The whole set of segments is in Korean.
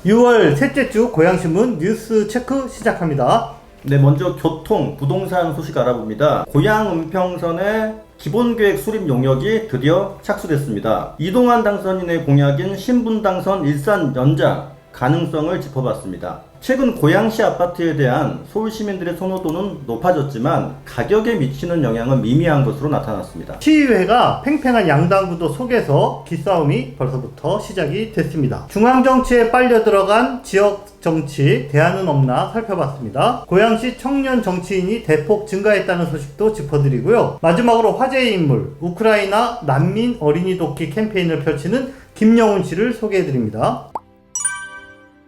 6월 셋째 주 고양신문 뉴스 체크 시작합니다. 네, 먼저 교통, 부동산 소식 알아봅니다. 고양 은평선의 기본계획 수립 용역이 드디어 착수됐습니다. 이동환 당선인의 공약인 신분당선 일산 연장 가능성을 짚어봤습니다. 최근 고양시 아파트에 대한 서울 시민들의 선호도는 높아졌지만 가격에 미치는 영향은 미미한 것으로 나타났습니다. 시의회가 팽팽한 양당 구도 속에서 기싸움이 벌써부터 시작이 됐습니다. 중앙정치에 빨려 들어간 지역정치 대안은 없나 살펴봤습니다. 고양시 청년 정치인이 대폭 증가했다는 소식도 짚어드리고요. 마지막으로 화제의 인물, 우크라이나 난민 어린이 돕기 캠페인을 펼치는 김영훈 씨를 소개해드립니다.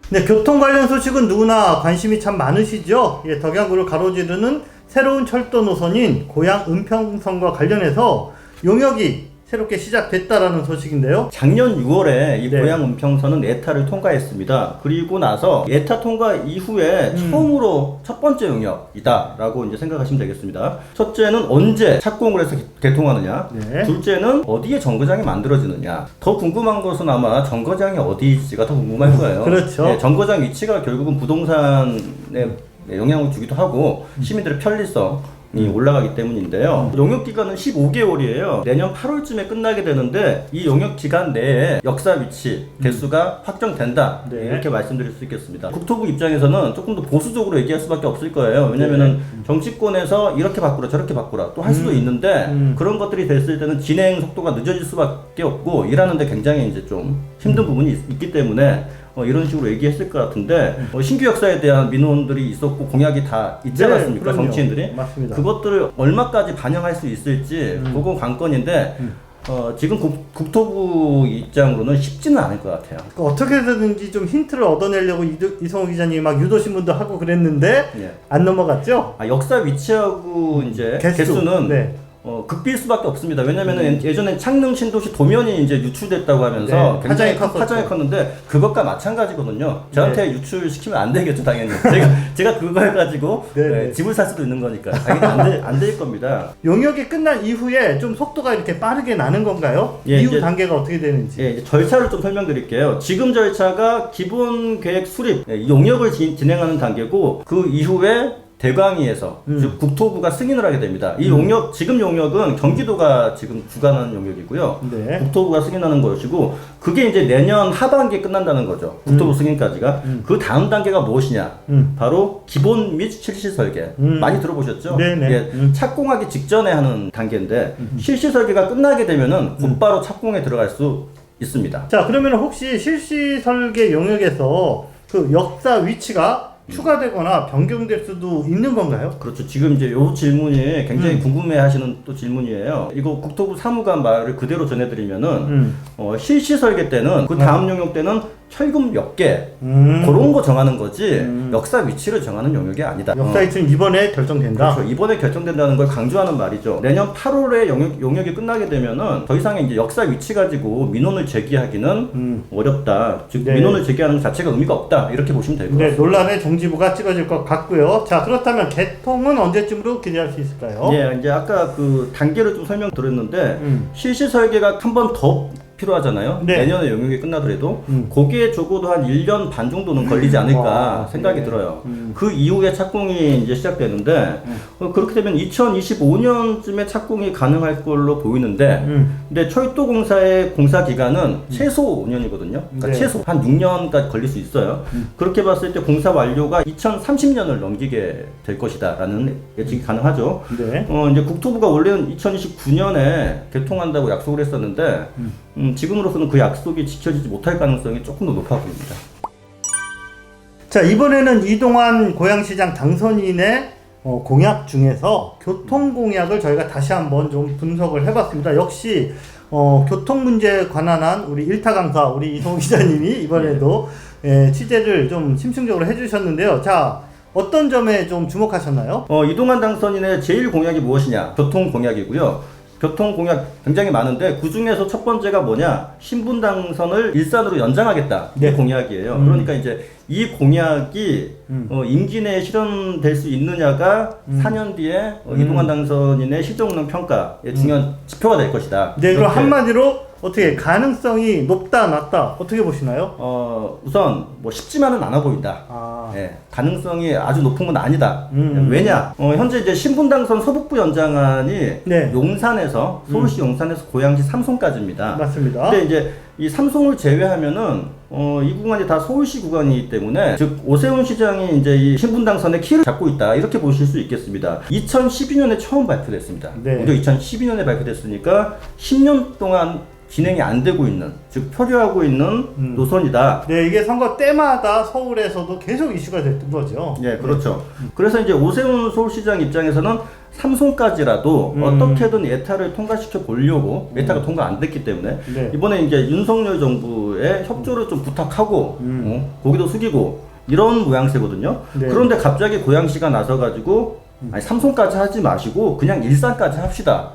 네, 교통 관련 소식은 누구나 관심이 참 많으시죠? 예, 덕양구를 가로지르는 새로운 철도 노선인 고양 은평선과 관련해서 용역이 새롭게 시작됐다라는 소식인데요. 작년 6월에 이 네. 고양 은평선은 에타를 통과했습니다. 그리고 나서 에타 통과 이후에 처음으로 첫 번째 용역이다 라고 이제 생각하시면 되겠습니다. 첫째는 언제 착공을 해서 개통하느냐, 네. 둘째는 어디에 정거장이 만들어지느냐. 더 궁금한 것은 아마 정거장이 어디일지가 더 궁금할 거예요. 그렇죠. 네, 정거장 위치가 결국은 부동산에 영향을 주기도 하고 시민들의 편리성 이 올라가기 때문인데요. 용역 기간은 15개월이에요. 내년 8월쯤에 끝나게 되는데 이 용역 기간 내에 역사 위치 개수가 확정된다. 네. 이렇게 말씀드릴 수 있겠습니다. 국토부 입장에서는 조금 더 보수적으로 얘기할 수밖에 없을 거예요. 왜냐면은 정치권에서 이렇게 바꾸라 저렇게 바꾸라 또 할 수도 있는데 그런 것들이 됐을 때는 진행 속도가 늦어질 수밖에 없고 일하는데 굉장히 이제 좀 힘든 부분이 있기 때문에 이런 식으로 얘기했을 것 같은데 신규 역사에 대한 민원들이 있었고 공약이 다 있지 네, 않았습니까? 그럼요. 정치인들이 맞습니다. 그것들을 얼마까지 반영할 수 있을지 그건 관건인데 지금 국토부 입장으로는 쉽지는 않을 것 같아요. 어떻게든지 좀 힌트를 얻어내려고 이성호 기자님이 막 유도신문도 하고 그랬는데 예. 안 넘어갔죠? 역사 위치하고 이제 개수는 네. 극비일 수밖에 없습니다. 왜냐면은 예전에 창릉 신도시 도면이 이제 유출됐다고 하면서 네, 굉장히 파장이 파장이 컸는데 그것과 마찬가지거든요. 저한테 유출시키면 안 되겠죠, 당연히. 제가 그걸 가지고 네. 집을 살 수도 있는 거니까 당연히 안 될 겁니다. 용역이 끝난 이후에 좀 속도가 이렇게 빠르게 나는 건가요? 예, 이후 이제- 단계가 어떻게 되는지. 예, 이제 절차를 좀 설명드릴게요. 지금 절차가 기본 계획 수립, 용역을 진행하는 단계고 그 이후에 대광위에서 즉 국토부가 승인을 하게 됩니다. 이 용역 지금 용역은 경기도가 지금 주관하는 용역이고요. 네. 국토부가 승인하는 것이고 그게 이제 내년 하반기에 끝난다는 거죠. 국토부 승인까지가. 그 다음 단계가 무엇이냐? 바로 기본 및 실시 설계. 많이 들어보셨죠? 네네. 예, 착공하기 직전에 하는 단계인데 실시 설계가 끝나게 되면은 곧바로 착공에 들어갈 수 있습니다. 자, 그러면 혹시 실시 설계 용역에서 그 역사 위치가 추가되거나 변경될 수도 있는 건가요? 그렇죠. 지금 이제 요 질문이 굉장히 궁금해하시는 또 질문이에요. 이거 국토부 사무관 말을 그대로 전해드리면은 실시 설계 때는 그 다음 용역 때는 철금 몇 개 그런 거 정하는 거지 역사 위치를 정하는 용역이 아니다. 역사 위치는 이번에 결정된다. 그렇죠. 이번에 결정된다는 걸 강조하는 말이죠. 내년 8월에 용역이 끝나게 되면은 더 이상의 이제 역사 위치 가지고 민원을 제기하기는 어렵다. 즉 네. 민원을 제기하는 것 자체가 의미가 없다. 이렇게 보시면 될 것 네, 같습니다. 논란의 종지부가 찍어질 것 같고요. 자, 그렇다면 개통은 언제쯤으로 기대할 수 있을까요? 예, 이제 아까 그 단계를 좀 설명드렸는데 실시 설계가 한 번 더 필요하잖아요. 네. 내년에 용역이 끝나더라도 거기에 적어도 한 1년 반 정도는 걸리지 않을까 생각이 네. 들어요. 그 이후에 착공이 이제 시작되는데 그렇게 되면 2025년쯤에 착공이 가능할 걸로 보이는데 근데 철도공사의 공사 기간은 최소 5년이거든요. 그러니까 네. 최소 한 6년까지 걸릴 수 있어요. 그렇게 봤을 때 공사 완료가 2030년을 넘기게 될 것이다라는 예측이 가능하죠. 네. 이제 국토부가 원래는 2029년에 개통한다고 약속을 했었는데 지금으로서는 그 약속이 지켜지지 못할 가능성이 조금 더 높아 보입니다. 자, 이번에는 이동환 고양시장 당선인의 공약 중에서 교통 공약을 저희가 다시 한번 좀 분석을 해봤습니다. 역시 교통 문제에 관한 우리 일타 강사 우리 이성호 기자님이 이번에도 취재를 좀 심층적으로 해주셨는데요. 자, 어떤 점에 좀 주목하셨나요? 이동환 당선인의 제일 공약이 무엇이냐? 교통 공약이고요. 교통 공약 굉장히 많은데 그 중에서 첫 번째가 뭐냐? 신분 당선을 일산으로 연장하겠다. 네. 이 공약이에요. 그러니까 이제 이 공약이 임기 내에 실현될 수 있느냐가 4년 뒤에 이동환 당선인의 실적 능력 평가의 중요한 지표가 될 것이다. 네, 그럼 이렇게. 한마디로 어떻게 가능성이 높다 낮다 어떻게 보시나요? 우선 뭐 쉽지만은 않아 보인다. 아, 예, 가능성이 아주 높은 건 아니다. 음. 왜냐? 현재 이제 신분당선 서북부 연장안이 네. 용산에서 서울시 용산에서 고양시 삼송까지입니다. 맞습니다. 근데 이제 이 삼송을 제외하면은 이 구간이 다 서울시 구간이기 때문에 즉 오세훈 시장이 이제 이 신분당선의 키를 잡고 있다 이렇게 보실 수 있겠습니다. 2012년에 처음 발표됐습니다. 네. 무려 2012년에 발표됐으니까 10년 동안 진행이 안 되고 있는 즉 표류하고 있는 노선이다. 네, 이게 선거 때마다 서울에서도 계속 이슈가 됐던 거죠. 예, 그렇죠. 그래서 이제 오세훈 서울시장 입장에서는 삼송까지라도 어떻게든 예타를 통과시켜 보려고 예타가 통과 안 됐기 때문에 네. 이번에 이제 윤석열 정부의 협조를 좀 부탁하고 고기도 숙이고 이런 모양새거든요. 네. 그런데 갑자기 고양시가 나서가지고 아니 삼송까지 하지 마시고 그냥 일산까지 합시다.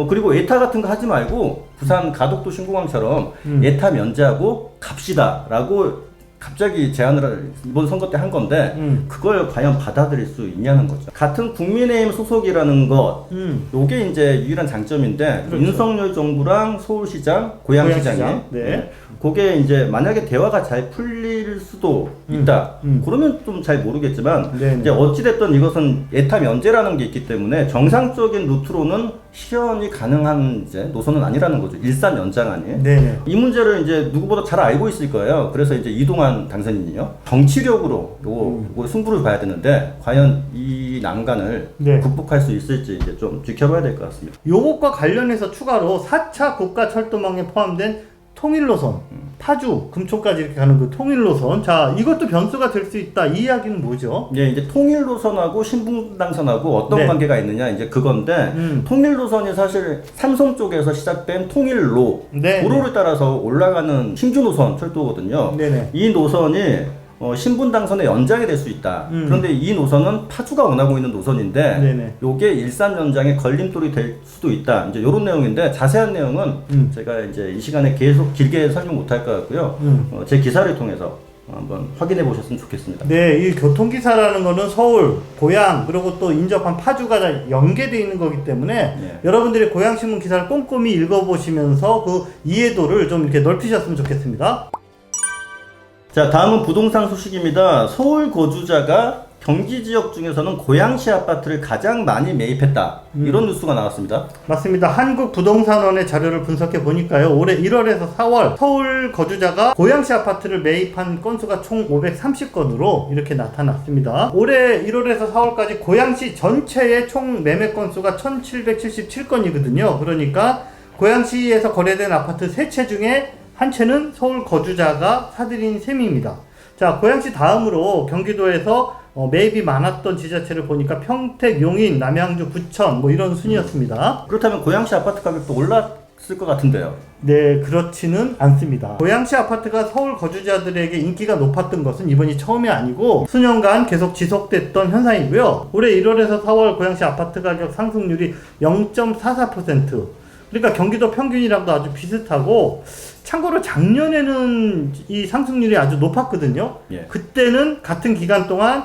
그리고 예타 같은 거 하지 말고 부산 가덕도 신공항처럼 예타 면제하고 갑시다라고 갑자기 제안을 이번 선거 때 한 건데 그걸 과연 받아들일 수 있냐는 거죠. 같은 국민의힘 소속이라는 것 요게 이제 유일한 장점인데 그렇죠. 윤석열 정부랑 서울시장, 고양시장이 네. 그게 이제 만약에 대화가 잘 풀릴 수도 있다. 그러면 좀 잘 모르겠지만 네네. 이제 어찌됐든 이것은 예타 면제라는 게 있기 때문에 정상적인 루트로는 실현이 가능한 이제 노선은 아니라는 거죠. 일산 연장안이. 네네. 이 문제를 이제 누구보다 잘 알고 있을 거예요. 그래서 이제 이동환 당선인이요. 정치력으로 요거 승부를 봐야 되는데 과연 이 난관을 네. 극복할 수 있을지 이제 좀 지켜봐야 될 것 같습니다. 요것과 관련해서 추가로 4차 국가철도망에 포함된 통일노선, 파주, 금천까지 이렇게 가는 그 통일노선. 자, 이것도 변수가 될 수 있다. 이 이야기는 뭐죠? 예, 이제 통일노선하고 신분당선하고 어떤 네. 관계가 있느냐 이제 그건데 통일노선이 사실 삼성 쪽에서 시작된 통일로 네. 도로를 따라서 올라가는 신규노선 철도거든요. 네네. 이 노선이 신분당선의 연장이 될 수 있다. 그런데 이 노선은 파주가 원하고 있는 노선인데 네네. 요게 일산 연장의 걸림돌이 될 수도 있다. 이제 요런 내용인데 자세한 내용은 제가 이제 이 시간에 계속 길게 설명 못 할 것 같고요. 제 기사를 통해서 한번 확인해 보셨으면 좋겠습니다. 네, 이 교통기사라는 거는 서울, 고양, 그리고 또 인접한 파주가 다 연계되어 있는 거기 때문에 네. 여러분들이 고양신문 기사를 꼼꼼히 읽어보시면서 그 이해도를 좀 이렇게 넓히셨으면 좋겠습니다. 자, 다음은 부동산 소식입니다. 서울 거주자가 경기 지역 중에서는 고양시 아파트를 가장 많이 매입했다. 이런 뉴스가 나왔습니다. 맞습니다. 한국부동산원의 자료를 분석해 보니까요. 올해 1월에서 4월 서울 거주자가 고양시 아파트를 매입한 건수가 총 530건으로 이렇게 나타났습니다. 올해 1월에서 4월까지 고양시 전체의 총 매매 건수가 1777건이거든요. 그러니까 고양시에서 거래된 아파트 3채 중에 한 채는 서울 거주자가 사들인 셈입니다. 자, 고양시 다음으로 경기도에서 매입이 많았던 지자체를 보니까 평택, 용인, 남양주, 부천 뭐 이런 순이었습니다. 그렇다면 고양시 아파트 가격도 올랐을 것 같은데요. 네, 그렇지는 않습니다. 고양시 아파트가 서울 거주자들에게 인기가 높았던 것은 이번이 처음이 아니고 수년간 계속 지속됐던 현상이고요. 올해 1월에서 4월 고양시 아파트 가격 상승률이 0.44%. 그러니까 경기도 평균이랑도 아주 비슷하고, 참고로 작년에는 이 상승률이 아주 높았거든요. 예. 그때는 같은 기간 동안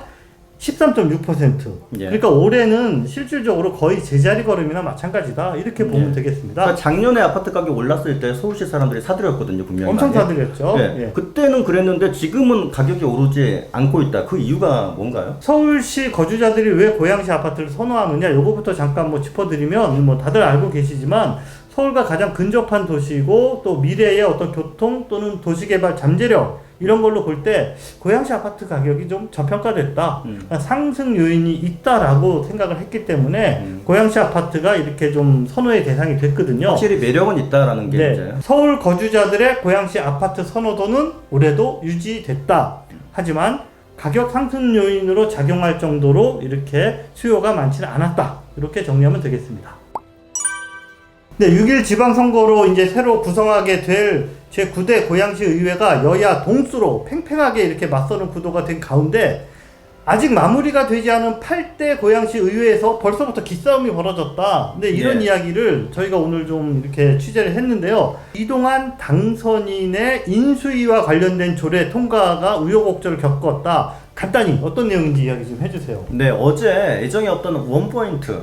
13.6%. 예. 그러니까 올해는 실질적으로 거의 제자리 걸음이나 마찬가지다. 이렇게 보면 예. 되겠습니다. 그러니까 작년에 아파트 가격 올랐을 때 서울시 사람들이 사들였거든요, 분명히. 엄청 많이. 사들였죠. 예. 예. 그때는 그랬는데 지금은 가격이 오르지 않고 있다. 그 이유가 뭔가요? 서울시 거주자들이 왜 고양시 아파트를 선호하느냐, 요거부터 잠깐 뭐 짚어드리면, 뭐 다들 알고 계시지만 서울과 가장 근접한 도시이고 또 미래의 어떤 교통 또는 도시개발 잠재력 이런 걸로 볼 때 고양시 아파트 가격이 좀 저평가됐다, 상승 요인이 있다라고 생각을 했기 때문에 고양시 아파트가 이렇게 좀 선호의 대상이 됐거든요. 확실히 매력은 있다라는 게 네, 이제. 서울 거주자들의 고양시 아파트 선호도는 올해도 유지됐다. 하지만 가격 상승 요인으로 작용할 정도로 이렇게 수요가 많지는 않았다. 이렇게 정리하면 되겠습니다. 네, 6일 지방선거로 이제 새로 구성하게 될 제9대 고양시 의회가 여야 동수로 팽팽하게 이렇게 맞서는 구도가 된 가운데 아직 마무리가 되지 않은 8대 고양시 의회에서 벌써부터 기싸움이 벌어졌다. 근데 이런 예. 이야기를 저희가 오늘 좀 이렇게 취재를 했는데요. 이동환 당선인의 인수위와 관련된 조례 통과가 우여곡절을 겪었다. 간단히 어떤 내용인지 이야기 좀 해주세요. 네, 어제 예정에 어떤 원포인트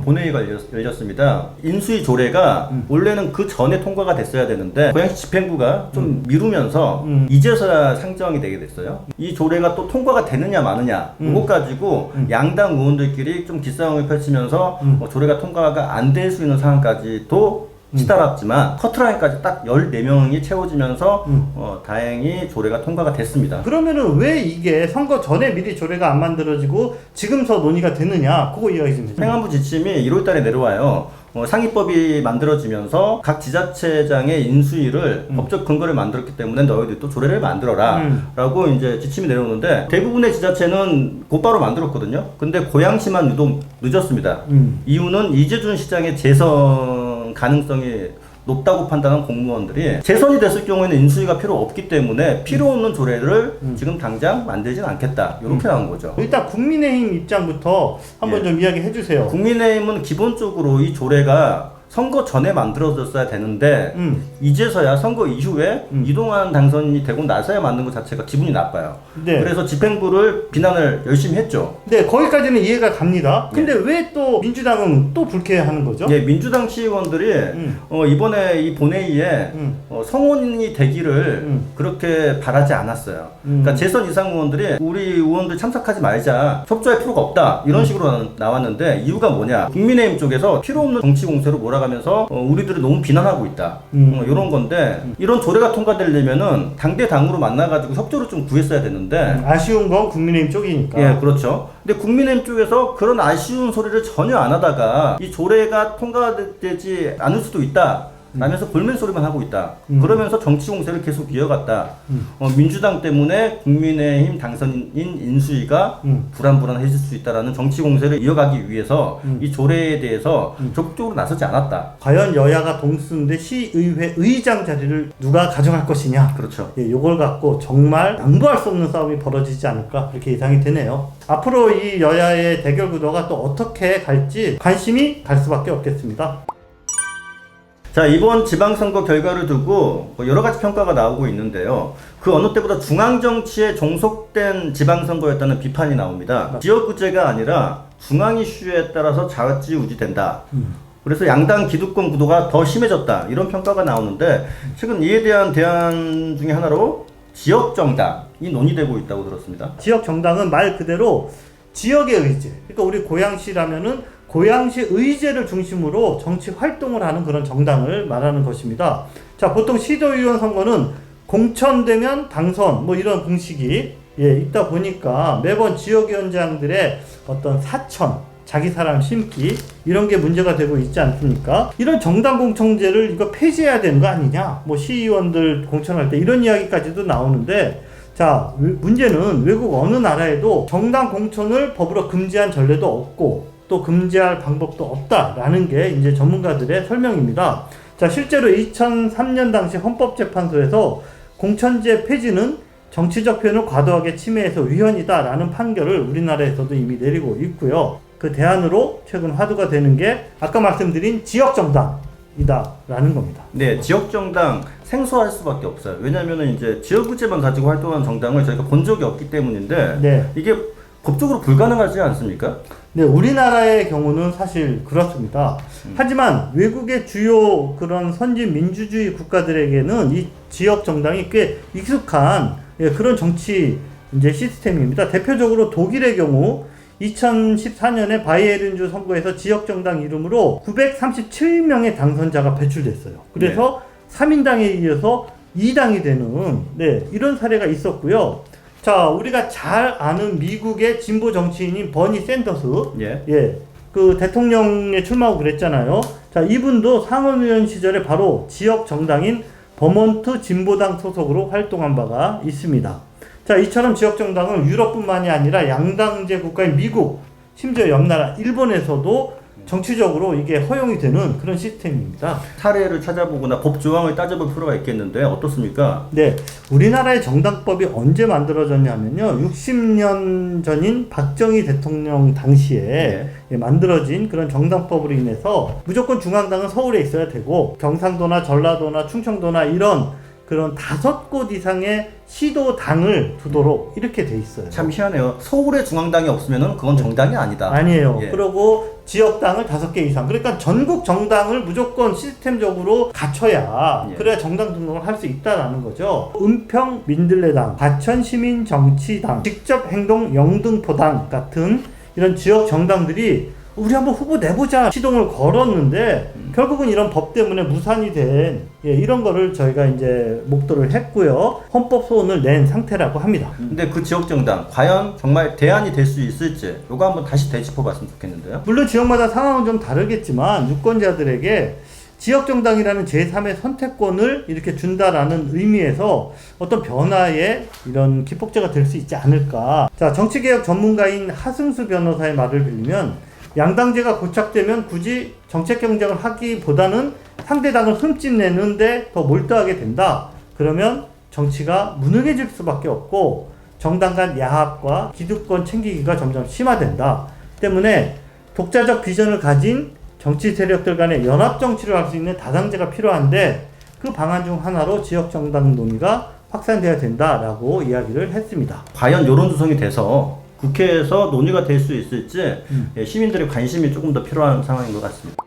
본회의가 열렸습니다. 인수위 조례가 원래는 그 전에 통과가 됐어야 되는데 고양시 집행부가 좀 미루면서 이제서야 상정이 되게 됐어요. 이 조례가 또 통과가 되느냐 마느냐 이것 가지고 양당 의원들끼리 좀 기싸움을 펼치면서 조례가 통과가 안 될 수 있는 상황까지도 치달았지만 커트라인까지 딱 14명이 채워지면서 다행히 조례가 통과가 됐습니다. 그러면은 왜 이게 선거 전에 미리 조례가 안 만들어지고 지금서 논의가 되느냐, 그거 이야기 좀 해주세요. 행안부 지침이 1월 달에 내려와요. 상위법이 만들어지면서 각 지자체장의 인수위를 법적 근거를 만들었기 때문에 너희들 또 조례를 만들어라 라고 이제 지침이 내려오는데 대부분의 지자체는 곧바로 만들었거든요. 근데 고양시만 유독 늦었습니다. 이유는 이재준 시장의 재선 가능성이 높다고 판단한 공무원들이 재선이 됐을 경우에는 인수위가 필요 없기 때문에 필요 없는 조례를 지금 당장 만들진 않겠다 이렇게 나온 거죠. 일단 국민의힘 입장부터 한번 좀 이야기 해주세요. 국민의힘은 기본적으로 이 조례가 선거 전에 만들어졌어야 되는데 이제서야 선거 이후에 이동환 당선인이 되고 나서야 만든 것 자체가 기분이 나빠요. 네. 그래서 집행부를 비난을 열심히 했죠. 네, 거기까지는 이해가 갑니다. 근데 왜 또 민주당은 또 불쾌해하는 거죠? 예, 민주당 시의원들이 이번에 이 본회의에 성원이 되기를 그렇게 바라지 않았어요. 그러니까 재선 이상 의원들이 우리 의원들 참석하지 말자, 협조할 필요가 없다 이런 식으로 나왔는데 이유가 뭐냐? 국민의힘 쪽에서 필요 없는 정치 공세로 몰아가면서 우리들을 너무 비난하고 있다 이런 건데 이런 조례가 통과되려면은 당대당으로 만나가지고 협조를 좀 구했어야 되는데 아쉬운 건 국민의힘 쪽이니까. 예, 그렇죠. 근데 국민의힘 쪽에서 그런 아쉬운 소리를 전혀 안 하다가 이 조례가 통과되지 않을 수도 있다 라면서 볼멘 소리만 하고 있다. 그러면서 정치 공세를 계속 이어갔다. 민주당 때문에 국민의힘 당선인 인수위가 불안해질 수 있다라는 정치 공세를 이어가기 위해서 이 조례에 대해서 적극적으로 나서지 않았다. 과연 여야가 동수인데 시의회 의장 자리를 누가 가져갈 것이냐. 그렇죠. 예, 요걸 갖고 정말 양보할 수 없는 싸움이 벌어지지 않을까 이렇게 예상이 되네요. 앞으로 이 여야의 대결 구도가 또 어떻게 갈지 관심이 갈 수밖에 없겠습니다. 자, 이번 지방선거 결과를 두고 여러 가지 평가가 나오고 있는데요. 그 어느 때보다 중앙정치에 종속된 지방선거였다는 비판이 나옵니다. 지역구제가 아니라 중앙 이슈에 따라서 좌지우지된다. 그래서 양당 기득권 구도가 더 심해졌다. 이런 평가가 나오는데 최근 이에 대한 대안 중에 하나로 지역정당이 논의되고 있다고 들었습니다. 지역정당은 말 그대로 지역의 의제. 그러니까 우리 고양시라면은 고양시 의제를 중심으로 정치 활동을 하는 그런 정당을 말하는 것입니다. 자, 보통 시도의원 선거는 공천되면 당선 뭐 이런 공식이 있다 보니까 매번 지역위원장들의 어떤 사천, 자기 사람 심기 이런 게 문제가 되고 있지 않습니까? 이런 정당 공천제를 이거 폐지해야 되는 거 아니냐? 뭐 시의원들 공천할 때 이런 이야기까지도 나오는데 자, 문제는 외국 어느 나라에도 정당 공천을 법으로 금지한 전례도 없고 또 금지할 방법도 없다라는 게 이제 전문가들의 설명입니다. 자, 실제로 2003년 당시 헌법재판소에서 공천제 폐지는 정치적 표현을 과도하게 침해해서 위헌이다라는 판결을 우리나라에서도 이미 내리고 있고요. 그 대안으로 최근 화두가 되는 게 아까 말씀드린 지역정당이다라는 겁니다. 네, 지역정당 생소할 수밖에 없어요. 왜냐하면 이제 지역구제만 가지고 활동하는 정당을 저희가 본 적이 없기 때문인데 네. 이게 법적으로 불가능하지 않습니까? 네, 우리나라의 경우는 사실 그렇습니다. 하지만 외국의 주요 그런 선진 민주주의 국가들에게는 이 지역 정당이 꽤 익숙한 그런 정치 이제 시스템입니다. 대표적으로 독일의 경우 2014년에 바이에른주 선거에서 지역 정당 이름으로 937명의 당선자가 배출됐어요. 그래서 3인당에 이어서 2당이 되는 이런 사례가 있었고요. 자, 우리가 잘 아는 미국의 진보 정치인인 버니 샌더스, 그 대통령에 출마하고 그랬잖아요. 자, 이분도 상원의원 시절에 바로 지역 정당인 버몬트 진보당 소속으로 활동한 바가 있습니다. 자, 이처럼 지역 정당은 유럽뿐만이 아니라 양당제 국가인 미국, 심지어 옆나라 일본에서도 정치적으로 이게 허용이 되는 그런 시스템입니다. 사례를 찾아보거나 법 조항을 따져볼 필요가 있겠는데 어떻습니까? 네, 우리나라의 정당법이 언제 만들어졌냐면요, 60년 전인 박정희 대통령 당시에 만들어진 그런 정당법으로 인해서 무조건 중앙당은 서울에 있어야 되고 경상도나 전라도나 충청도나 이런 그런 5곳 이상의 시도당을 두도록 이렇게 돼 있어요. 참 희한해요. 서울에 중앙당이 없으면 그건 정당이 아니다. 아니에요. 예. 그리고 지역당을 5개 이상. 그러니까 전국 정당을 무조건 시스템적으로 갖춰야 예. 그래야 정당 등록을 할 수 있다라는 거죠. 은평 민들레당, 과천 시민정치당, 직접행동 영등포당 같은 이런 지역 정당들이 우리 한번 후보 내보자 시동을 걸었는데 결국은 이런 법 때문에 무산이 된 이런 거를 저희가 이제 목도를 했고요. 헌법 소원을 낸 상태라고 합니다. 근데 그 지역 정당 과연 정말 대안이 될 수 있을지 이거 한번 다시 되짚어봤으면 좋겠는데요. 물론 지역마다 상황은 좀 다르겠지만 유권자들에게 지역 정당이라는 제3의 선택권을 이렇게 준다라는 의미에서 어떤 변화의 이런 기폭제가 될 수 있지 않을까. 자, 정치개혁 전문가인 하승수 변호사의 말을 빌리면 양당제가 고착되면 굳이 정책 경쟁을 하기보다는 상대당을 흠집내는데 더 몰두하게 된다. 그러면 정치가 무능해질 수밖에 없고 정당 간 야합과 기득권 챙기기가 점점 심화된다. 때문에 독자적 비전을 가진 정치 세력들 간의 연합 정치를 할 수 있는 다당제가 필요한데 그 방안 중 하나로 지역 정당 논의가 확산돼야 된다라고 이야기를 했습니다. 과연 여론 조성이 돼서 국회에서 논의가 될 수 있을지 시민들의 관심이 조금 더 필요한 상황인 것 같습니다.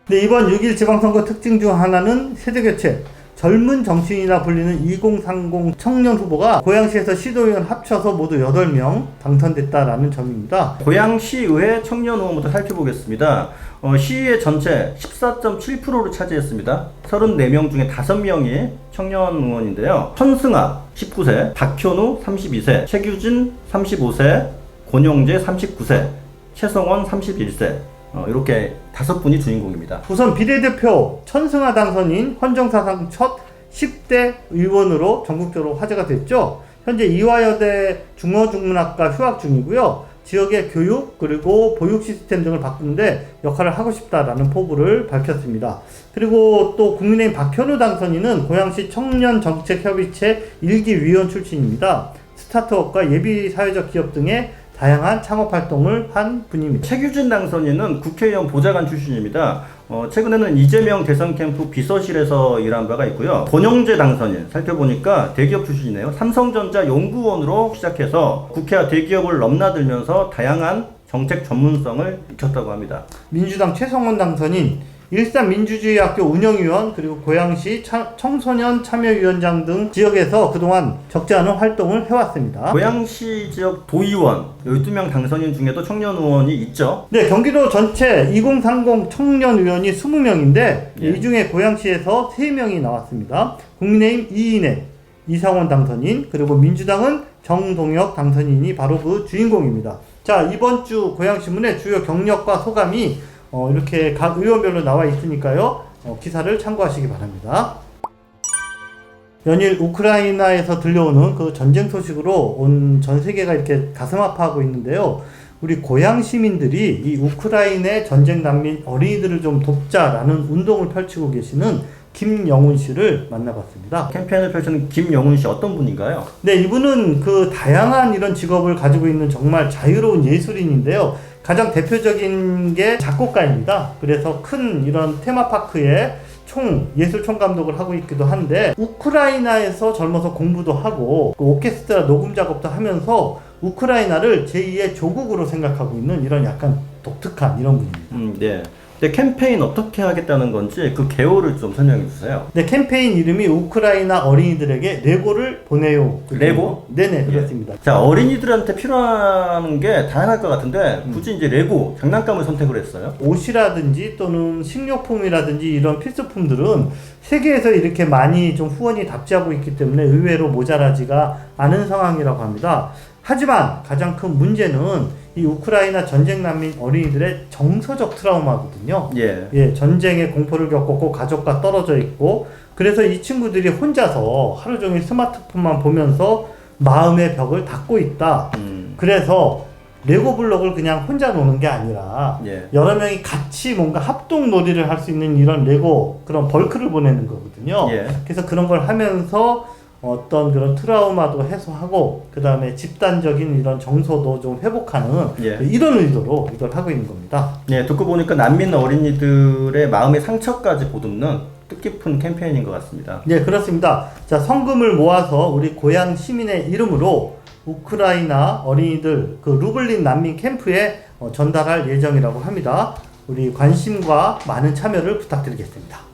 네, 이번 6.1 지방선거 특징 중 하나는 세대교체. 젊은 정치인이라 불리는 2030 청년 후보가 고양시에서 시도의원 합쳐서 모두 8명 당선됐다라는 점입니다. 고양시의회 청년 의원부터 살펴보겠습니다. 시의회 전체 14.7%를 차지했습니다. 34명 중에 5명이 청년 의원인데요. 천승아 19세, 박현우 32세, 최규진 35세, 권영재 39세, 최성원 31세 이렇게 5분이 주인공입니다. 우선 비례대표 천승아 당선인 헌정사상 첫 10대 의원으로 전국적으로 화제가 됐죠. 현재 이화여대 중어중문학과 휴학 중이고요. 지역의 교육 그리고 보육 시스템 등을 바꾸는데 역할을 하고 싶다라는 포부를 밝혔습니다. 그리고 또 국민의힘 박현우 당선인은 고양시 청년정책협의체 1기 위원 출신입니다. 스타트업과 예비사회적 기업 등의 다양한 창업 활동을 한 분입니다. 최규진 당선인은 국회의원 보좌관 출신입니다. 최근에는 이재명 대선 캠프 비서실에서 일한 바가 있고요. 권영재 당선인 살펴보니까 대기업 출신이네요. 삼성전자 연구원으로 시작해서 국회와 대기업을 넘나들면서 다양한 정책 전문성을 익혔다고 합니다. 민주당 최성원 당선인 일산민주주의학교 운영위원 그리고 고양시 청소년 참여위원장 등 지역에서 그동안 적지 않은 활동을 해왔습니다. 고양시 지역 도의원 12명 당선인 중에도 청년 의원이 있죠. 네, 경기도 전체 2030 청년 의원이 20명인데 예. 이 중에 고양시에서 3명이 나왔습니다. 국민의힘 이인혜, 이상원 당선인 그리고 민주당은 정동혁 당선인이 바로 그 주인공입니다. 자, 이번 주 고양시문의 주요 경력과 소감이 이렇게 각 의원별로 나와 있으니까요. 기사를 참고하시기 바랍니다. 연일 우크라이나에서 들려오는 그 전쟁 소식으로 온 전 세계가 이렇게 가슴 아파하고 있는데요. 우리 고양 시민들이 이 우크라이나 전쟁 난민 어린이들을 좀 돕자라는 운동을 펼치고 계시는 김영훈 씨를 만나봤습니다. 캠페인을 펼치는 김영훈 씨 어떤 분인가요? 네, 이분은 그 다양한 이런 직업을 가지고 있는 정말 자유로운 예술인인데요. 가장 대표적인 게 작곡가입니다. 그래서 큰 이런 테마파크에 예술 총감독을 하고 있기도 한데 우크라이나에서 젊어서 공부도 하고 그 오케스트라 녹음 작업도 하면서 우크라이나를 제2의 조국으로 생각하고 있는 이런 약간 독특한 이런 분입니다. 네. 근데 캠페인 어떻게 하겠다는 건지 그 개요를 좀 설명해 주세요. 네, 캠페인 이름이 우크라이나 어린이들에게 레고를 보내요. 레고? 네네, 그렇습니다. 자, 어린이들한테 필요한 게 다양할 것 같은데 굳이 이제 레고, 장난감을 선택을 했어요. 옷이라든지 또는 식료품이라든지 이런 필수품들은 세계에서 이렇게 많이 좀 후원이 답지하고 있기 때문에 의외로 모자라지가 않은 상황이라고 합니다. 하지만 가장 큰 문제는 이 우크라이나 전쟁 난민 어린이들의 정서적 트라우마거든요. 예. 전쟁의 공포를 겪었고 가족과 떨어져 있고 그래서 이 친구들이 혼자서 하루 종일 스마트폰만 보면서 마음의 벽을 닫고 있다. 그래서 레고 블록을 그냥 혼자 노는 게 아니라 예. 여러 명이 같이 뭔가 합동 놀이를 할 수 있는 이런 레고 그런 벌크를 보내는 거거든요. 예. 그래서 그런 걸 하면서 어떤 그런 트라우마도 해소하고 그 다음에 집단적인 이런 정서도 좀 회복하는 예. 이런 의도로 이걸 하고 있는 겁니다. 네, 듣고 보니까 난민 어린이들의 마음의 상처까지 보듬는 뜻깊은 캠페인인 것 같습니다. 네, 그렇습니다. 자, 성금을 모아서 우리 고향 시민의 이름으로 우크라이나 어린이들 그 루블린 난민 캠프에 전달할 예정이라고 합니다. 우리 관심과 많은 참여를 부탁드리겠습니다.